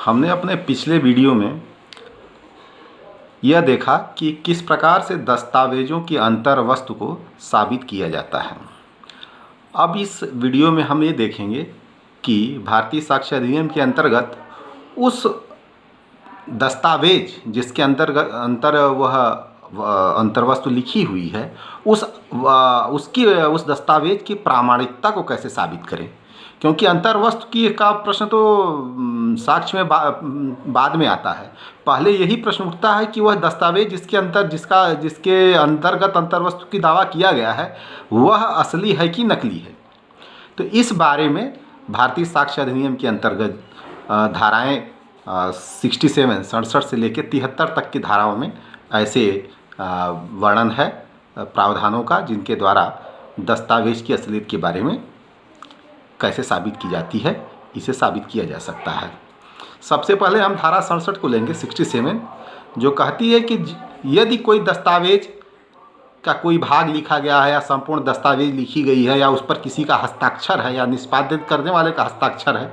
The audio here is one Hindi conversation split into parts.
हमने अपने पिछले वीडियो में यह देखा कि किस प्रकार से दस्तावेज़ों की अंतर्वस्तु को साबित किया जाता है। अब इस वीडियो में हम ये देखेंगे कि भारतीय साक्ष्य अधिनियम के अंतर्गत उस दस्तावेज जिसके अंतर्वस्तु लिखी हुई है उस दस्तावेज की प्रामाणिकता को कैसे साबित करें, क्योंकि अंतर्वस्तु की का प्रश्न तो साक्ष्य में बाद में आता है। पहले यही प्रश्न उठता है कि वह दस्तावेज जिसके अंतर्गत अंतर्वस्तु की दावा किया गया है वह असली है कि नकली है। तो इस बारे में भारतीय साक्ष्य अधिनियम के अंतर्गत धाराएं 67 से लेकर 73 तक की धाराओं में ऐसे वर्णन है प्रावधानों का, जिनके द्वारा दस्तावेज की असलियत के बारे में कैसे साबित की जाती है, इसे साबित किया जा सकता है। सबसे पहले हम धारा 67 को लेंगे, 67, जो कहती है कि यदि कोई दस्तावेज का कोई भाग लिखा गया है या संपूर्ण दस्तावेज लिखी गई है या उस पर किसी का हस्ताक्षर है या निष्पादित करने वाले का हस्ताक्षर है,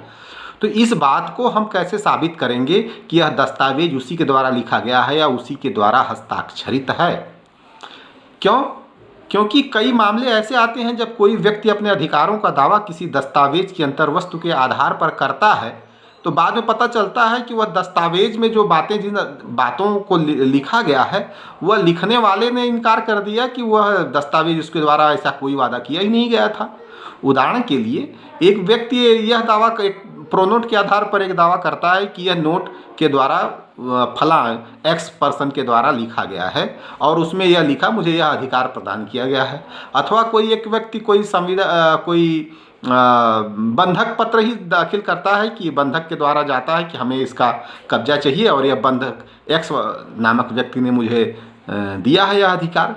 तो इस बात को हम कैसे साबित करेंगे कि यह दस्तावेज उसी के द्वारा लिखा गया है या उसी के द्वारा हस्ताक्षरित है। क्योंकि कई मामले ऐसे आते हैं जब कोई व्यक्ति अपने अधिकारों का दावा किसी दस्तावेज की अंतर्वस्तु के आधार पर करता है, तो बाद में पता चलता है कि वह दस्तावेज में जो जिन बातों को लिखा गया है वह लिखने वाले ने इनकार कर दिया कि वह दस्तावेज उसके द्वारा ऐसा कोई वादा किया ही नहीं गया था। उदाहरण के लिए, एक व्यक्ति यह दावा एक प्रोनोट के आधार पर एक दावा करता है कि यह नोट के द्वारा फला एक्स पर्सन के द्वारा लिखा गया है और उसमें यह लिखा मुझे यह अधिकार प्रदान किया गया है। अथवा कोई एक व्यक्ति कोई बंधक पत्र ही दाखिल करता है कि बंधक के द्वारा जाता है कि हमें इसका कब्जा चाहिए और यह बंधक एक्स नामक व्यक्ति ने मुझे दिया है यह अधिकार,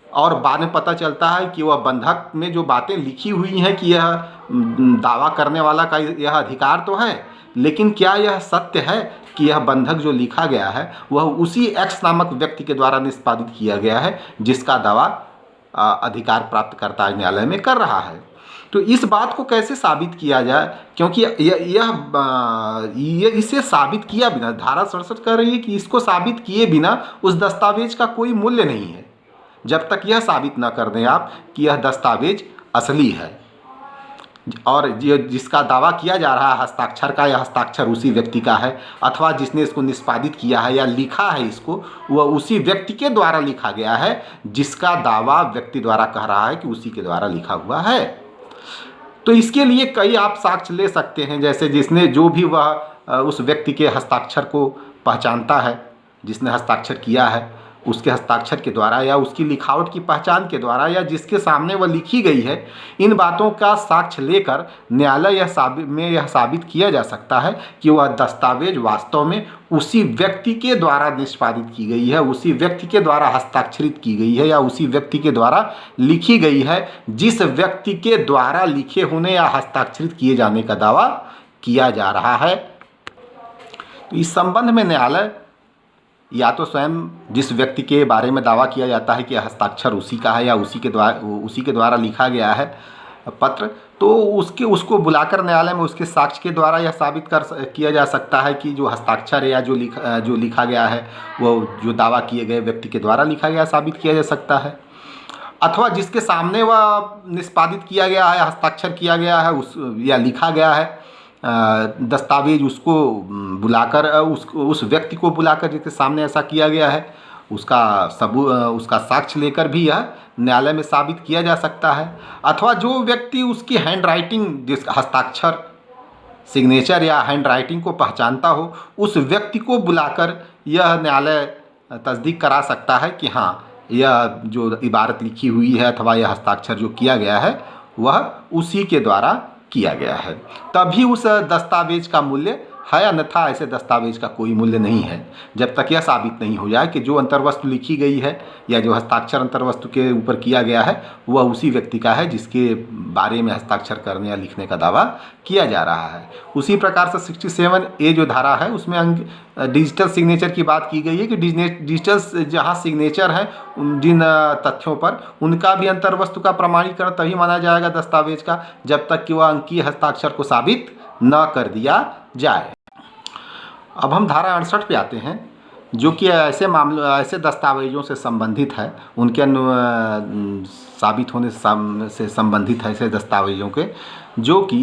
और बाद में पता चलता है कि वह बंधक में जो बातें लिखी हुई हैं कि यह दावा करने वाला का यह अधिकार तो है, लेकिन क्या यह सत्य है कि यह बंधक जो लिखा गया है वह उसी एक्स नामक व्यक्ति के द्वारा निष्पादित किया गया है जिसका दावा अधिकार प्राप्तकर्ता न्यायालय में कर रहा है। तो इस बात को कैसे साबित किया जाए, क्योंकि इसे साबित किया बिना, धारा 67 कह रही है कि इसको साबित किए बिना उस दस्तावेज का कोई मूल्य नहीं है जब तक यह साबित न कर दें आप कि यह दस्तावेज असली है और जिसका दावा किया जा रहा है हस्ताक्षर का, या हस्ताक्षर उसी व्यक्ति का है, अथवा जिसने इसको निष्पादित किया है या लिखा है इसको वह उसी व्यक्ति के द्वारा लिखा गया है जिसका दावा व्यक्ति द्वारा कह रहा है कि उसी के द्वारा लिखा हुआ है। तो इसके लिए कई आप साक्ष्य ले सकते हैं, जैसे जिसने जो भी वह उस व्यक्ति के हस्ताक्षर को पहचानता है, जिसने हस्ताक्षर किया है उसके हस्ताक्षर के द्वारा या उसकी लिखावट की पहचान के द्वारा या जिसके सामने वह लिखी गई है, इन बातों का साक्ष्य लेकर न्यायालय यह साबित किया जा सकता है कि वह दस्तावेज वास्तव में उसी व्यक्ति के द्वारा निष्पादित की गई है, उसी व्यक्ति के द्वारा हस्ताक्षरित की गई है या उसी व्यक्ति के द्वारा लिखी गई है जिस व्यक्ति के द्वारा लिखे होने या हस्ताक्षरित किए जाने का दावा किया जा रहा है। तो इस संबंध में न्यायालय या तो स्वयं जिस व्यक्ति के बारे में दावा किया जाता है कि हस्ताक्षर उसी का है या उसी के द्वारा लिखा गया है पत्र, तो उसको बुलाकर न्यायालय में उसके साक्ष्य के द्वारा यह साबित किया जा सकता है कि जो हस्ताक्षर है या जो लिखा गया है वो जो दावा किए गए व्यक्ति के द्वारा लिखा गया साबित किया जा सकता है। अथवा जिसके सामने वह निष्पादित किया गया है, हस्ताक्षर किया गया है या लिखा गया है दस्तावेज, उसको बुलाकर उस व्यक्ति को बुलाकर जिसके सामने ऐसा किया गया है उसका साक्ष्य लेकर भी यह न्यायालय में साबित किया जा सकता है। अथवा जो व्यक्ति उसकी हैंड राइटिंग, जिस हस्ताक्षर, सिग्नेचर या हैंड राइटिंग को पहचानता हो, उस व्यक्ति को बुलाकर यह न्यायालय तस्दीक करा सकता है कि हाँ यह जो इबारत लिखी हुई है अथवा यह हस्ताक्षर जो किया गया है वह उसी के द्वारा किया गया है। तभी उस दस्तावेज का मूल्य है, अन्यथा ऐसे दस्तावेज का कोई मूल्य नहीं है जब तक यह साबित नहीं हो जाए कि जो अंतर्वस्तु लिखी गई है या जो हस्ताक्षर अंतर्वस्तु के ऊपर किया गया है वह उसी व्यक्ति का है जिसके बारे में हस्ताक्षर करने या लिखने का दावा किया जा रहा है। उसी प्रकार से 67A जो धारा है उसमें डिजिटल सिग्नेचर की बात की गई है कि डिजिटल जहाँ सिग्नेचर है जिन तथ्यों पर उनका भी अंतर्वस्तु का प्रमाणीकरण तभी माना जाएगा दस्तावेज का जब तक कि वह अंकीय हस्ताक्षर को साबित न कर दिया जाए। अब हम धारा 68 पे आते हैं, जो कि ऐसे मामलों, ऐसे दस्तावेजों से संबंधित है, उनके साबित होने से संबंधित है, ऐसे दस्तावेजों के जो कि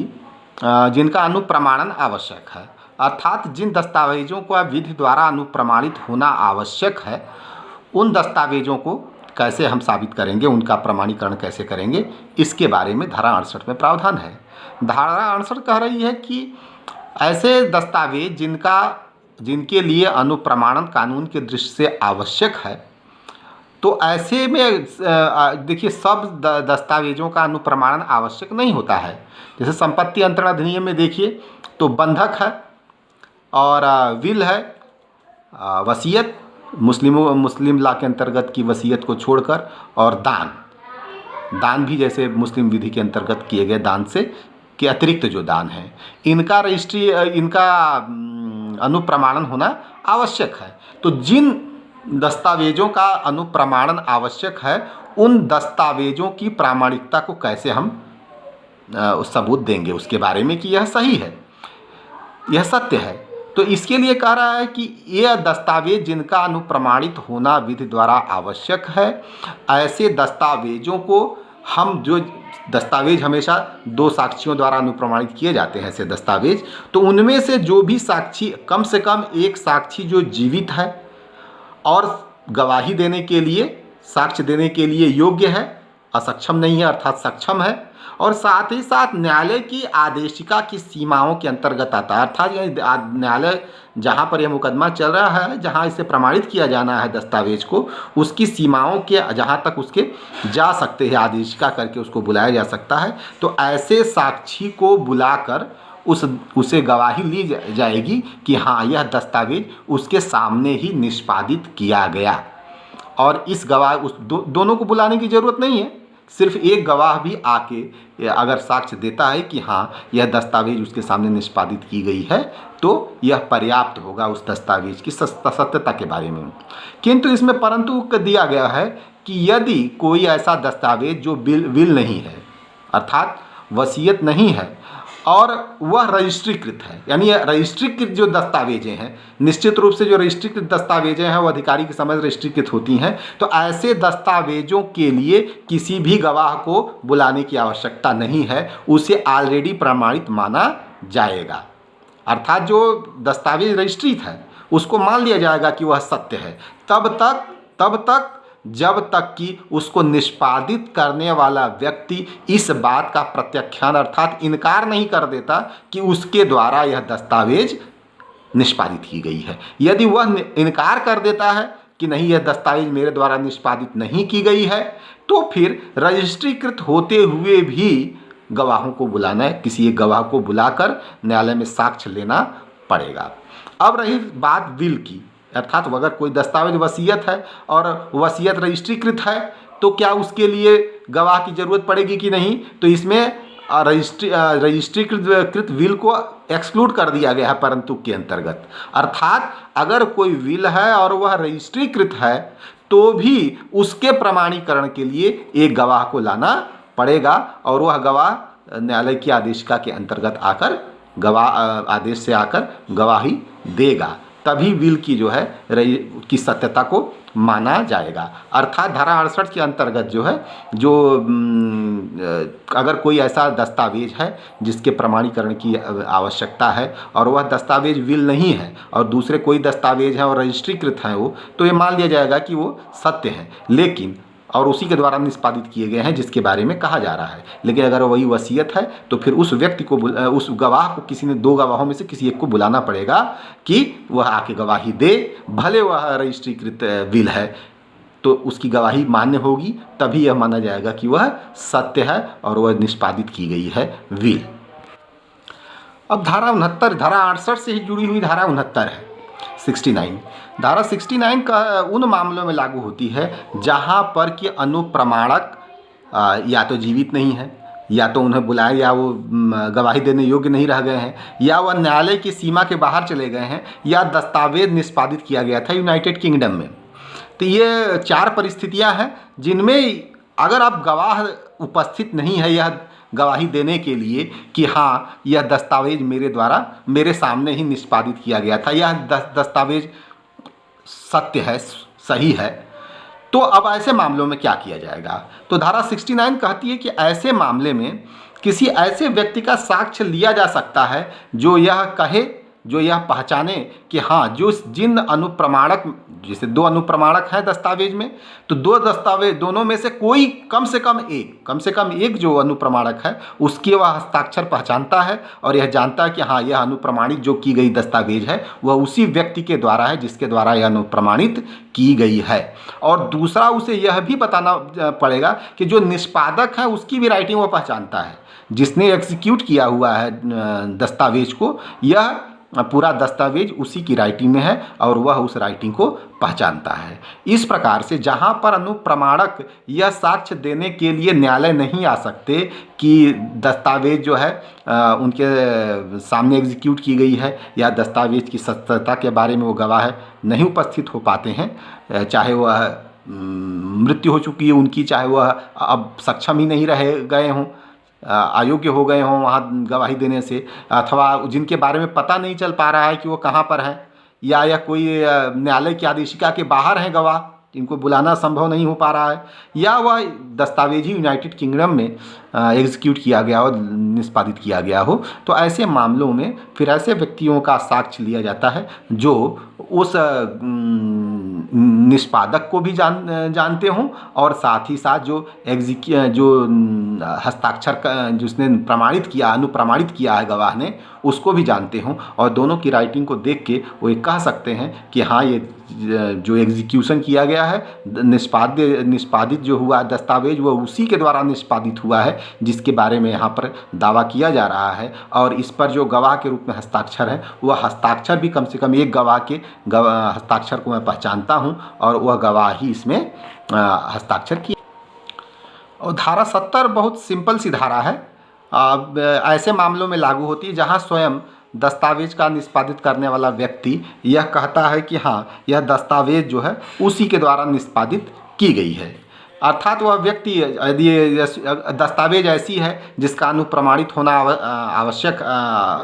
जिनका अनुप्रमाणन आवश्यक है। अर्थात जिन दस्तावेजों का विधि द्वारा अनुप्रमाणित होना आवश्यक है, उन दस्तावेजों को कैसे हम साबित करेंगे, उनका प्रमाणीकरण कैसे करेंगे, इसके बारे में धारा 68 में प्रावधान है। धारा 68 कह रही है कि ऐसे दस्तावेज जिनके लिए अनुप्रमाणन कानून की दृष्टि से आवश्यक है, तो ऐसे में देखिए, सब दस्तावेजों का अनुप्रमाणन आवश्यक नहीं होता है। जैसे संपत्ति अंतरण अधिनियम में देखिए तो बंधक है और विल है, वसीयत, मुस्लिम लॉ के अंतर्गत की वसीयत को छोड़कर, और दान भी जैसे मुस्लिम विधि के अंतर्गत किए गए दान से के अतिरिक्त जो दान है, इनका अनुप्रमाणन होना आवश्यक है। तो जिन दस्तावेजों का अनुप्रमाणन आवश्यक है, उन दस्तावेजों की प्रामाणिकता को कैसे हम सबूत देंगे उसके बारे में कि यह सही है, यह सत्य है। तो इसके लिए कह रहा है कि यह दस्तावेज जिनका अनुप्रमाणित होना विधि द्वारा आवश्यक है, ऐसे दस्तावेजों को हम, जो दस्तावेज हमेशा दो साक्षियों द्वारा अनुप्रमाणित किए जाते हैं ऐसे दस्तावेज, तो उनमें से जो भी साक्षी, कम से कम एक साक्षी जो जीवित है और गवाही देने के लिए, साक्ष्य देने के लिए योग्य है, असक्षम नहीं है अर्थात सक्षम है, और साथ ही साथ न्यायालय की आदेशिका की सीमाओं के अंतर्गत आता है। अर्थात न्यायालय जहाँ पर यह मुकदमा चल रहा है, जहाँ इसे प्रमाणित किया जाना है दस्तावेज को, उसकी सीमाओं के जहाँ तक उसके जा सकते हैं, आदेशिका करके उसको बुलाया जा सकता है। तो ऐसे साक्षी को बुलाकर उसे गवाही ली जाएगी कि हाँ, यह दस्तावेज उसके सामने ही निष्पादित किया गया। और इस गवाह दोनों को बुलाने की ज़रूरत नहीं है, सिर्फ एक गवाह भी आके अगर साक्ष्य देता है कि हाँ, यह दस्तावेज उसके सामने निष्पादित की गई है, तो यह पर्याप्त होगा उस दस्तावेज की सत्यता के बारे में। किंतु इसमें परंतु दिया गया है कि यदि कोई ऐसा दस्तावेज जो विल नहीं है, अर्थात वसीयत नहीं है, और वह रजिस्ट्रीकृत है, यानी रजिस्ट्रीकृत जो दस्तावेजें हैं, निश्चित रूप से जो रजिस्ट्रीकृत दस्तावेजें हैं वो अधिकारी की समझ रजिस्ट्रीकृत होती हैं, तो ऐसे दस्तावेजों के लिए किसी भी गवाह को बुलाने की आवश्यकता नहीं है, उसे ऑलरेडी प्रमाणित माना जाएगा। अर्थात जो दस्तावेज रजिस्ट्रीत है उसको मान लिया जाएगा कि वह सत्य है, तब तक जब तक कि उसको निष्पादित करने वाला व्यक्ति इस बात का प्रत्याख्यान अर्थात इनकार नहीं कर देता कि उसके द्वारा यह दस्तावेज निष्पादित की गई है। यदि वह इनकार कर देता है कि नहीं, यह दस्तावेज मेरे द्वारा निष्पादित नहीं की गई है, तो फिर रजिस्ट्रीकृत होते हुए भी गवाहों को बुलाना है, किसी एक गवाह को बुलाकर न्यायालय में साक्ष्य लेना पड़ेगा। अब रही बात विल की, अर्थात अगर कोई दस्तावेज वसीयत है और वसीयत रजिस्ट्रीकृत है, तो क्या उसके लिए गवाह की ज़रूरत पड़ेगी कि नहीं? तो इसमें रजिस्ट्रीकृत विल को एक्सक्लूड कर दिया गया है परंतु के अंतर्गत। अर्थात अगर कोई विल है और वह रजिस्ट्रीकृत है, तो भी उसके प्रमाणीकरण के लिए एक गवाह को लाना पड़ेगा, और वह गवाह न्यायालय की आदेशिका के अंतर्गत आकर आदेश से आकर गवाही देगा, तभी विल की जो है की सत्यता को माना जाएगा। अर्थात धारा 68 के अंतर्गत जो है, अगर कोई ऐसा दस्तावेज है जिसके प्रमाणीकरण की आवश्यकता है और वह दस्तावेज विल नहीं है और दूसरे कोई दस्तावेज है और रजिस्ट्रीकृत हैं वो, तो ये मान लिया जाएगा कि वो सत्य हैं, लेकिन और उसी के द्वारा निष्पादित किए गए हैं जिसके बारे में कहा जा रहा है। लेकिन अगर वही वसीयत है तो फिर उस व्यक्ति को, उस गवाह को, किसी ने दो गवाहों में से किसी एक को बुलाना पड़ेगा कि वह आके गवाही दे। भले वह रजिस्ट्रीकृत विल है तो उसकी गवाही मान्य होगी, तभी यह माना जाएगा कि वह सत्य है और वह निष्पादित की गई है विल। अब धारा 69, धारा 68 से ही जुड़ी हुई धारा 69 है, 69। धारा 69 का उन मामलों में लागू होती है जहां पर कि अनुप्रमाणक या तो जीवित नहीं है, या तो उन्हें बुलाया, या वो गवाही देने योग्य नहीं रह गए हैं, या वह न्यायालय की सीमा के बाहर चले गए हैं, या दस्तावेज निष्पादित किया गया था यूनाइटेड किंगडम में। तो ये 4 परिस्थितियां हैं जिनमें अगर आप गवाह उपस्थित नहीं है, यह गवाही देने के लिए कि हाँ यह दस्तावेज मेरे द्वारा मेरे सामने ही निष्पादित किया गया था, यह दस्तावेज सत्य है, सही है। तो अब ऐसे मामलों में क्या किया जाएगा? तो धारा 69 कहती है कि ऐसे मामले में किसी ऐसे व्यक्ति का साक्ष्य लिया जा सकता है जो यह कहे, जो यह पहचाने कि हाँ जो जिन अनुप्रमाणक, जैसे दो अनुप्रमाणक हैं दस्तावेज में, तो दो दस्तावेज दोनों में से कोई कम से कम एक जो अनुप्रमाणक है उसके वह हस्ताक्षर पहचानता है और यह जानता है कि हाँ यह अनुप्रमाणित जो की गई दस्तावेज है वह उसी व्यक्ति के द्वारा है जिसके द्वारा यह अनुप्रमाणित की गई है। और दूसरा उसे यह भी बताना पड़ेगा कि जो निष्पादक है उसकी भी राइटिंग वो पहचानता है, जिसने एग्जीक्यूट किया हुआ है दस्तावेज को, यह पूरा दस्तावेज उसी की राइटिंग में है और वह उस राइटिंग को पहचानता है। इस प्रकार से जहाँ पर अनुप्रमाणक यह साक्ष्य देने के लिए न्यायालय नहीं आ सकते कि दस्तावेज जो है उनके सामने एग्जीक्यूट की गई है या दस्तावेज की सत्यता के बारे में वो गवाह नहीं उपस्थित हो पाते हैं, चाहे वह मृत्यु हो चुकी है उनकी, चाहे वह अब सक्षम ही नहीं रहे गए हों, अयोग्य हो गए हों वहाँ गवाही देने से, अथवा जिनके बारे में पता नहीं चल पा रहा है कि वो कहाँ पर हैं, या कोई न्यायालय की आदेशिका के बाहर हैं गवाह, इनको बुलाना संभव नहीं हो पा रहा है, या वह दस्तावेज ही यूनाइटेड किंगडम में एग्जीक्यूट किया गया हो, निष्पादित किया गया हो। तो ऐसे मामलों में फिर ऐसे व्यक्तियों का साक्ष्य लिया जाता है जो उस निष्पादक को भी जानते हों और साथ ही साथ जो हस्ताक्षर जिसने प्रमाणित किया, अनुप्रमाणित किया है गवाह ने, उसको भी जानते हों और दोनों की राइटिंग को देख के वो ये कह सकते हैं कि हाँ ये जो एग्जीक्यूशन किया गया है, निष्पादित जो हुआ दस्तावेज वो उसी के द्वारा निष्पादित हुआ है जिसके बारे में यहाँ पर दावा किया जा रहा है। और इस पर जो गवाह के रूप में हस्ताक्षर है वह हस्ताक्षर भी कम से कम एक गवाह के हस्ताक्षर को मैं पहचानता हूँ और वह गवाह ही इसमें हस्ताक्षर किया। और धारा 70 बहुत सिंपल सी धारा है, ऐसे मामलों में लागू होती है जहाँ स्वयं दस्तावेज का निष्पादित करने वाला व्यक्ति यह कहता है कि हाँ यह दस्तावेज जो है उसी के द्वारा निष्पादित की गई है, अर्थात वह व्यक्ति यदि दस्तावेज ऐसी है जिसका अनुप्रमाणित होना आवश्यक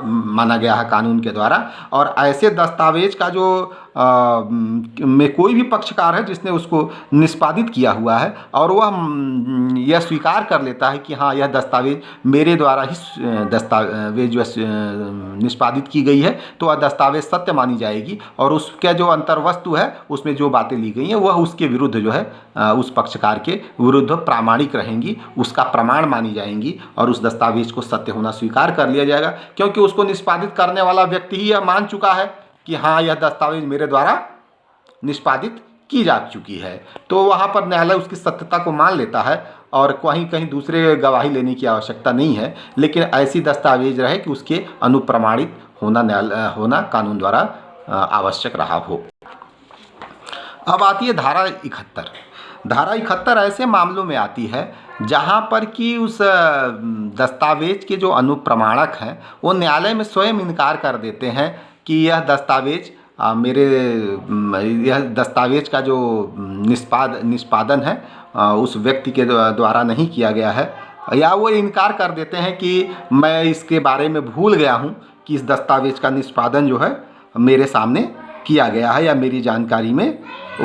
माना गया है कानून के द्वारा, और ऐसे दस्तावेज का जो में कोई भी पक्षकार है जिसने उसको निष्पादित किया हुआ है और वह यह स्वीकार कर लेता है कि हाँ यह दस्तावेज मेरे द्वारा ही दस्तावेज जो निष्पादित की गई है, तो वह दस्तावेज सत्य मानी जाएगी और उसका जो अंतर्वस्तु है उसमें जो बातें ली गई हैं वह उसके विरुद्ध जो है उस पक्षकार के विरुद्ध प्रामाणिक रहेंगी, उसका प्रमाण मानी जाएंगी और उस दस्तावेज को सत्य होना स्वीकार कर लिया जाएगा, क्योंकि उसको निष्पादित करने वाला व्यक्ति ही यह मान चुका है कि हाँ यह दस्तावेज मेरे द्वारा निष्पादित की जा चुकी है। तो वहाँ पर न्यायालय उसकी सत्यता को मान लेता है और कहीं दूसरे गवाही लेने की आवश्यकता नहीं है, लेकिन ऐसी दस्तावेज रहे कि उसके अनुप्रमाणित होना कानून द्वारा आवश्यक रहा हो। अब आती है धारा 71। धारा 71 ऐसे मामलों में आती है जहाँ पर कि उस दस्तावेज के जो अनुप्रमाणक हैं वो न्यायालय में स्वयं इनकार कर देते हैं कि यह दस्तावेज का जो निष्पादन है उस व्यक्ति के द्वारा नहीं किया गया है, या वो इनकार कर देते हैं कि मैं इसके बारे में भूल गया हूँ कि इस दस्तावेज का निष्पादन जो है मेरे सामने किया गया है, या मेरी जानकारी में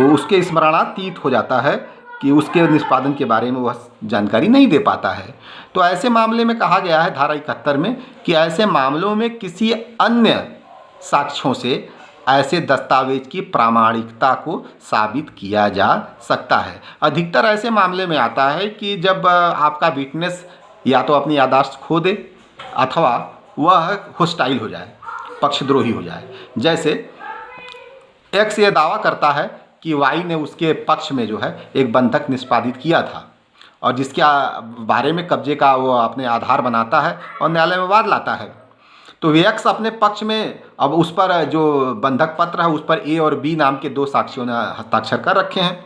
उसके स्मरणातीत हो जाता है कि उसके निष्पादन के बारे में वह जानकारी नहीं दे पाता है। तो ऐसे मामले में कहा गया है धारा 71 में कि ऐसे मामलों में किसी अन्य साक्ष्यों से ऐसे दस्तावेज की प्रामाणिकता को साबित किया जा सकता है। अधिकतर ऐसे मामले में आता है कि जब आपका विटनेस या तो अपनी याददाश्त खो दे अथवा वह होस्टाइल हो जाए, पक्षद्रोही हो जाए। जैसे एक्स ये दावा करता है कि वाई ने उसके पक्ष में जो है एक बंधक निष्पादित किया था और जिसके बारे में कब्जे का वो अपने आधार बनाता है और न्यायालय में वाद लाता है। तो एक्स अपने पक्ष में अब उस पर जो बंधक पत्र है उस पर ए और बी नाम के दो साक्षियों ने हस्ताक्षर कर रखे हैं,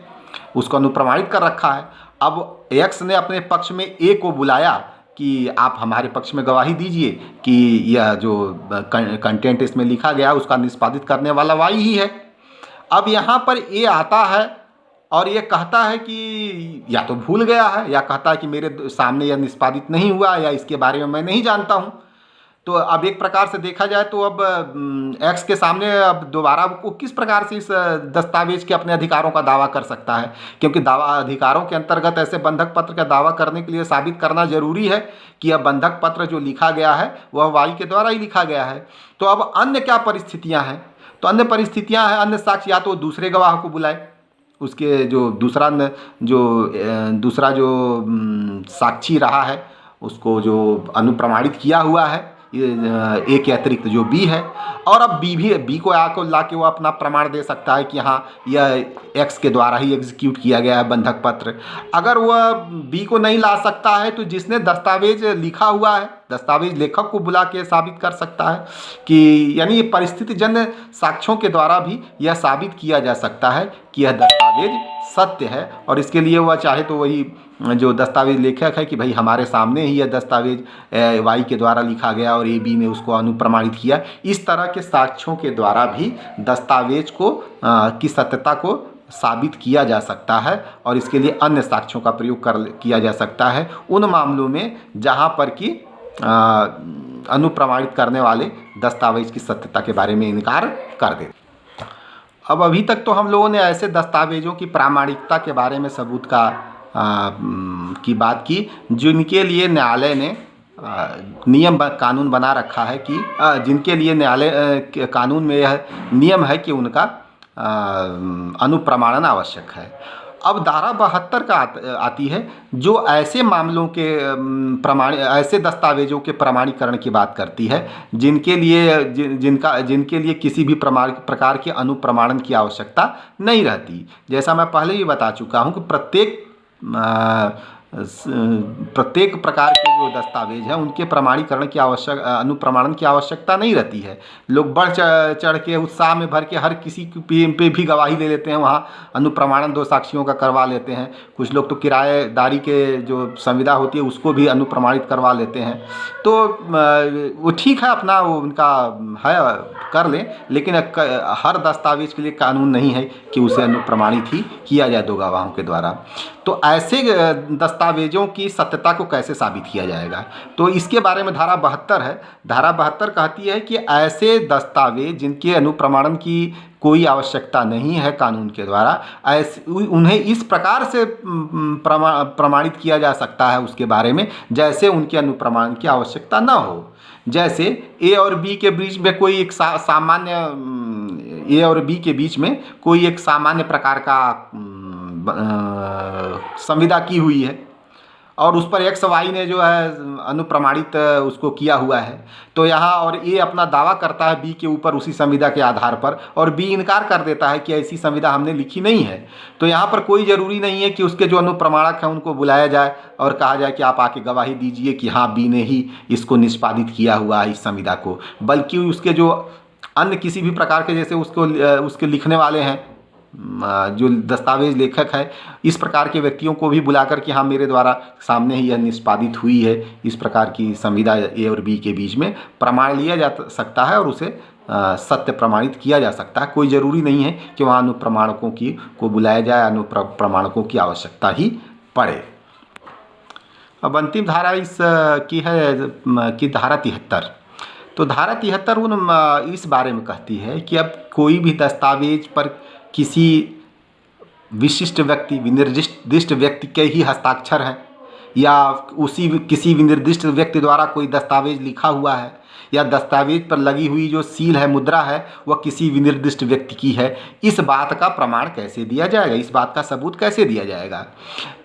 उसको अनुप्रमाणित कर रखा है। अब एक्स ने अपने पक्ष में ए को बुलाया कि आप हमारे पक्ष में गवाही दीजिए कि यह जो कंटेंट इसमें लिखा गया उसका निष्पादित करने वाला वाई ही है। अब यहाँ पर ए आता है और ये कहता है कि या तो भूल गया है या कहता है कि मेरे सामने यह निष्पादित नहीं हुआ या इसके बारे में मैं नहीं जानता हूँ। तो अब एक प्रकार से देखा जाए तो अब एक्स के सामने अब दोबारा वो किस प्रकार से इस दस्तावेज के अपने अधिकारों का दावा कर सकता है, क्योंकि दावा अधिकारों के अंतर्गत ऐसे बंधक पत्र का दावा करने के लिए साबित करना जरूरी है कि यह बंधक पत्र जो लिखा गया है वह वाई के द्वारा ही लिखा गया है। तो अब अन्य क्या परिस्थितियाँ हैं, तो अन्य परिस्थितियाँ हैं, अन्य साक्ष्य या तो दूसरे गवाह को बुलाए, उसके जो दूसरा जो साक्षी रहा है उसको जो अनुप्रमाणित किया हुआ है, ए के अतिरिक्त जो बी है, और अब बी को आकर ला के वो अपना प्रमाण दे सकता है कि हाँ यह एक्स के द्वारा ही एग्जीक्यूट किया गया है बंधक पत्र। अगर वह बी को नहीं ला सकता है तो जिसने दस्तावेज लिखा हुआ है, दस्तावेज लेखक को बुला के साबित कर सकता है कि, यानी ये परिस्थितिजन्य साक्ष्यों के द्वारा भी यह साबित किया जा सकता है कि यह दस्तावेज सत्य है। और इसके लिए वह चाहे तो वही जो दस्तावेज लेखक है कि भाई हमारे सामने ही यह दस्तावेज वाई के द्वारा लिखा गया और ए बी ने उसको अनुप्रमाणित किया, इस तरह के साक्ष्यों के द्वारा भी दस्तावेज को की सत्यता को साबित किया जा सकता है। और इसके लिए अन्य साक्ष्यों का प्रयोग किया जा सकता है उन मामलों में जहाँ पर कि अनुप्रमाणित करने वाले दस्तावेज की सत्यता के बारे में इनकार कर दे। अब अभी तक तो हम लोगों ने ऐसे दस्तावेजों की प्रामाणिकता के बारे में सबूत की बात की जिनके लिए न्यायालय ने कानून बना रखा है कि जिनके लिए न्यायालय कानून में यह नियम है कि उनका अनुप्रमाणन आवश्यक है। अब धारा 72 का आती है जो ऐसे मामलों के ऐसे दस्तावेजों के प्रमाणीकरण की बात करती है जिनके लिए किसी भी प्रकार के अनुप्रमाणन की आवश्यकता नहीं रहती। जैसा मैं पहले ही बता चुका हूँ कि प्रत्येक प्रकार के जो दस्तावेज हैं उनके प्रमाणीकरण की अनुप्रमाणन की आवश्यकता नहीं रहती है। लोग बढ़ चढ़ के उत्साह में भर के हर किसी पे भी गवाही ले लेते हैं, वहाँ अनुप्रमाणन 2 साक्षियों का करवा लेते हैं। कुछ लोग तो किराएदारी के जो संविदा होती है उसको भी अनुप्रमाणित करवा लेते हैं। तो वो ठीक है, अपना वो उनका है, कर लें, लेकिन हर दस्तावेज के लिए कानून नहीं है कि उसे अनुप्रमाणित ही किया जाए 2 गवाहों के द्वारा। तो ऐसे दस्तावेजों की सत्यता को कैसे साबित किया जाएगा, तो इसके बारे में धारा 72 है। धारा 72 कहती है कि ऐसे दस्तावेज जिनके अनुप्रमाणन की कोई आवश्यकता नहीं है कानून के द्वारा, उन्हें इस प्रकार से प्रमाणित किया जा सकता है उसके बारे में जैसे उनके अनुप्रमाणन की आवश्यकता न हो। जैसे ए और बी के बीच में कोई एक ए और बी के बीच में कोई एक सामान्य प्रकार का संविदा की हुई है और उस पर एक्स वाई ने जो है अनुप्रमाणित उसको किया हुआ है। तो यहाँ और ए अपना दावा करता है बी के ऊपर उसी संविदा के आधार पर, और बी इनकार कर देता है कि ऐसी संविदा हमने लिखी नहीं है। तो यहाँ पर कोई ज़रूरी नहीं है कि उसके जो अनुप्रमाणक हैं उनको बुलाया जाए और कहा जाए कि आप आके गवाही दीजिए कि हाँ बी ने ही इसको निष्पादित किया हुआ है इस संविदा को, बल्कि उसके जो अन्य किसी भी प्रकार के जैसे उसके लिखने वाले हैं, जो दस्तावेज लेखक है, इस प्रकार के व्यक्तियों को भी बुलाकर कि हाँ मेरे द्वारा सामने ही यह निष्पादित हुई है, इस प्रकार की संविदा ए और बी के बीच में प्रमाण लिया जा सकता है और उसे सत्य प्रमाणित किया जा सकता है। कोई ज़रूरी नहीं है कि वहाँ अनुप्रमाणकों को बुलाया जाए, अनुप्रमाणकों की आवश्यकता ही पड़े। अब अंतिम धारा की है कि धारा 73। तो धारा 73 इस बारे में कहती है कि अब कोई भी दस्तावेज पर किसी विशिष्ट व्यक्ति, विनिर्दिष्ट व्यक्ति के ही हस्ताक्षर हैं या किसी विनिर्दिष्ट व्यक्ति द्वारा कोई दस्तावेज लिखा हुआ है या दस्तावेज पर लगी हुई जो सील है, मुद्रा है, वह किसी विनिर्दिष्ट व्यक्ति की है, इस बात का प्रमाण कैसे दिया जाएगा, इस बात का सबूत कैसे दिया जाएगा।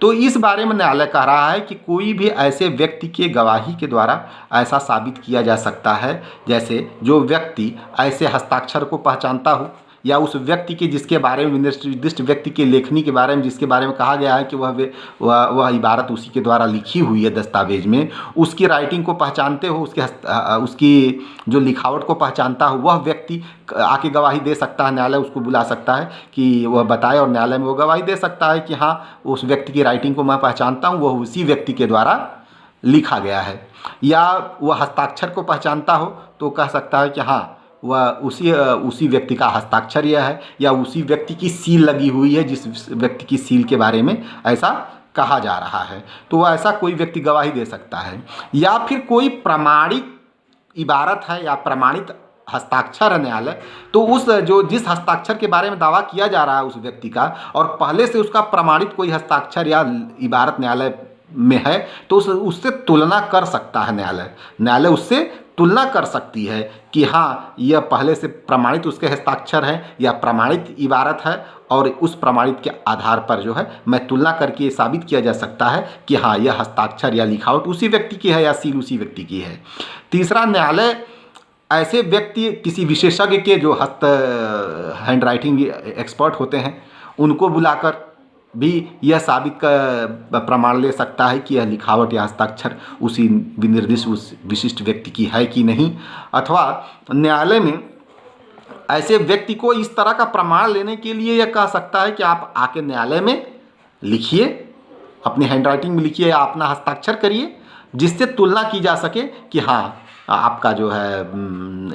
तो इस बारे में न्यायालय कह रहा है कि कोई भी ऐसे व्यक्ति के गवाही के द्वारा ऐसा साबित किया जा सकता है जैसे जो व्यक्ति ऐसे हस्ताक्षर को पहचानता हो या उस व्यक्ति के जिसके बारे में निर्दिष्ट व्यक्ति के लेखनी के बारे में जिसके बारे में कहा गया है कि वह इबारत उसी के द्वारा लिखी हुई है दस्तावेज में, उसकी राइटिंग को पहचानते हो, उसकी जो लिखावट को पहचानता हो, वह व्यक्ति आके गवाही दे सकता है। न्यायालय उसको बुला सकता है कि वह बताए और न्यायालय में वो गवाही दे सकता है कि हाँ उस व्यक्ति की राइटिंग को मैं पहचानता हूँ, वह उसी व्यक्ति के द्वारा लिखा गया है। या वह हस्ताक्षर को पहचानता हो तो कह सकता है कि हाँ वह उसी व्यक्ति का हस्ताक्षर यह है या उसी व्यक्ति की सील लगी हुई है जिस व्यक्ति की सील के बारे में ऐसा कहा जा रहा है। तो वह ऐसा कोई व्यक्ति गवाही दे सकता है। या फिर कोई प्रमाणित इबारत है या प्रमाणित हस्ताक्षर है न्यायालय, तो उस जिस हस्ताक्षर के बारे में दावा किया जा रहा है उस व्यक्ति का, और पहले से उसका प्रमाणित कोई हस्ताक्षर या इबारत न्यायालय में है, तो उससे तुलना कर सकता है न्यायालय उससे तुलना कर सकती है कि हाँ यह पहले से प्रमाणित उसके हस्ताक्षर है या प्रमाणित इबारत है, और उस प्रमाणित के आधार पर जो है मैं तुलना करके ये साबित किया जा सकता है कि हाँ यह हस्ताक्षर या लिखावट उसी व्यक्ति की है या सील उसी व्यक्ति की है। तीसरा, न्यायालय ऐसे व्यक्ति किसी विशेषज्ञ के जो हैंड राइटिंग एक्सपर्ट होते हैं उनको बुलाकर भी यह साबित का प्रमाण ले सकता है कि यह लिखावट या हस्ताक्षर उसी विनिर्दिष्ट उस विशिष्ट व्यक्ति की है कि नहीं। अथवा न्यायालय में ऐसे व्यक्ति को इस तरह का प्रमाण लेने के लिए यह कह सकता है कि आप आके न्यायालय में लिखिए, अपनी हैंड राइटिंग में लिखिए या अपना हस्ताक्षर करिए, जिससे तुलना की जा सके कि हाँ आपका जो है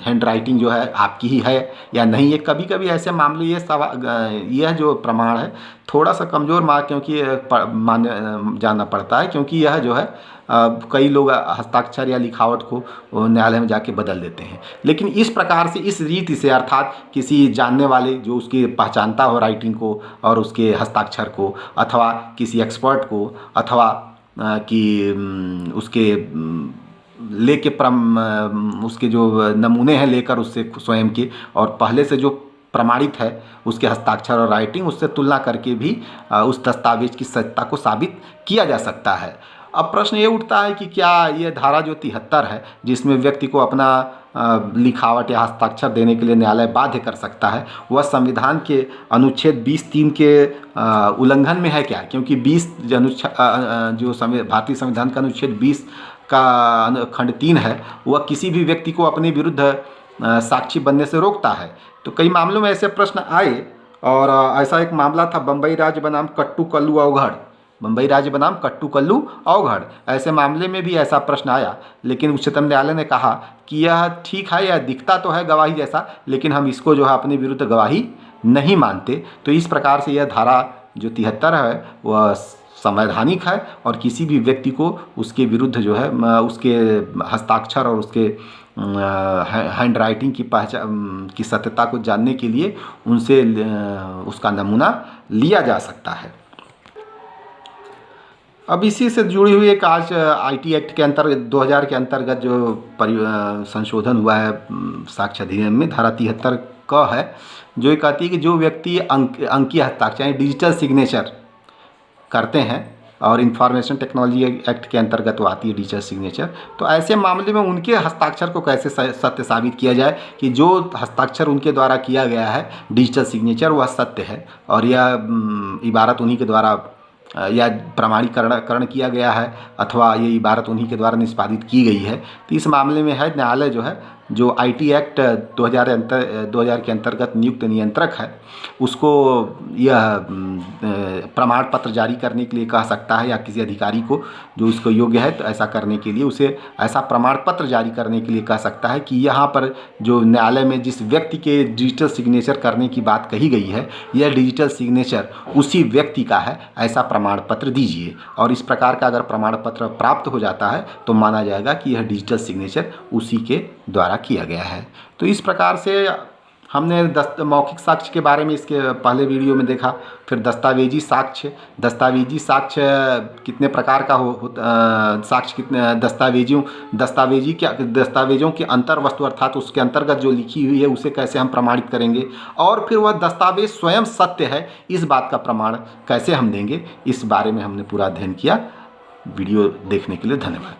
हैंड राइटिंग जो है आपकी ही है या नहीं है। कभी कभी ऐसे मामले यह जो प्रमाण है थोड़ा सा कमज़ोर क्योंकि मान जाना पड़ता है, क्योंकि यह जो है कई लोग हस्ताक्षर या लिखावट को न्यायालय में जाके बदल देते हैं। लेकिन इस प्रकार से इस रीति से, अर्थात किसी जानने वाले जो उसके पहचानता हो राइटिंग को और उसके हस्ताक्षर को, अथवा किसी एक्सपर्ट को, अथवा कि उसके लेके उसके जो नमूने हैं लेकर उससे स्वयं के, और पहले से जो प्रमाणित है उसके हस्ताक्षर और राइटिंग, उससे तुलना करके भी उस दस्तावेज की सत्यता को साबित किया जा सकता है। अब प्रश्न ये उठता है कि क्या ये धारा जो 73 है जिसमें व्यक्ति को अपना लिखावट या हस्ताक्षर देने के लिए न्यायालय बाध्य कर सकता है, वह संविधान के अनुच्छेद 20(3) के उल्लंघन में है क्या? क्योंकि 20 जो भारतीय संविधान का अनुच्छेद 20 का खंड 3 है वह किसी भी व्यक्ति को अपने विरुद्ध साक्षी बनने से रोकता है। तो कई मामलों में ऐसे प्रश्न आए, और ऐसा एक मामला था बम्बई राज्य बनाम कट्टू कल्लू अवघड़। बम्बई राज्य बनाम कट्टू कल्लू अवघड़, ऐसे मामले में भी ऐसा प्रश्न आया, लेकिन उच्चतम न्यायालय ने कहा कि यह ठीक है, यह दिखता तो है गवाही जैसा, लेकिन हम इसको जो है अपने विरुद्ध गवाही नहीं मानते। तो इस प्रकार से यह धारा जो 73 है वह संवैधानिक है, और किसी भी व्यक्ति को उसके विरुद्ध जो है उसके हस्ताक्षर और उसके हैंड राइटिंग की सत्यता को जानने के लिए उनसे उसका नमूना लिया जा सकता है। अब इसी से जुड़ी हुई एक आज IT एक्ट के अंतर्गत 2000 के अंतर्गत जो संशोधन हुआ है साक्ष्य अधिनियम में, धारा 73 क है, जो ये कहती है कि जो व्यक्ति अंकीय हस्ताक्षर यानी डिजिटल सिग्नेचर करते हैं, और इंफॉर्मेशन टेक्नोलॉजी एक्ट के अंतर्गत वो आती है डिजिटल सिग्नेचर, तो ऐसे मामले में उनके हस्ताक्षर को कैसे सत्य साबित किया जाए कि जो हस्ताक्षर उनके द्वारा किया गया है डिजिटल सिग्नेचर वह सत्य है, और यह इबारत उन्हीं के द्वारा या प्रमाणीकरण किया गया है, अथवा ये इबारत उन्हीं के द्वारा निष्पादित की गई है। तो इस मामले में है न्यायालय जो है जो IT एक्ट 2000 के अंतर्गत नियुक्त नियंत्रक है उसको यह प्रमाण पत्र जारी करने के लिए कह सकता है, या किसी अधिकारी को जो उसको योग्य है तो ऐसा करने के लिए उसे ऐसा प्रमाण पत्र जारी करने के लिए कह सकता है कि यहाँ पर जो न्यायालय में जिस व्यक्ति के डिजिटल सिग्नेचर करने की बात कही गई है यह डिजिटल सिग्नेचर उसी व्यक्ति का है, ऐसा प्रमाण पत्र दीजिए। और इस प्रकार का अगर प्रमाण पत्र प्राप्त हो जाता है तो माना जाएगा कि यह डिजिटल सिग्नेचर उसी के द्वारा किया गया है। तो इस प्रकार से हमने मौखिक साक्ष्य के बारे में इसके पहले वीडियो में देखा। फिर दस्तावेजी साक्ष्य कितने प्रकार का साक्ष्य कितने दस्तावेजों के अंतर वस्तु अर्थात उसके अंतर्गत जो लिखी हुई है उसे कैसे हम प्रमाणित करेंगे, और फिर वह दस्तावेज स्वयं सत्य है इस बात का प्रमाण कैसे हम देंगे, इस बारे में हमने पूरा अध्ययन किया। वीडियो देखने के लिए धन्यवाद।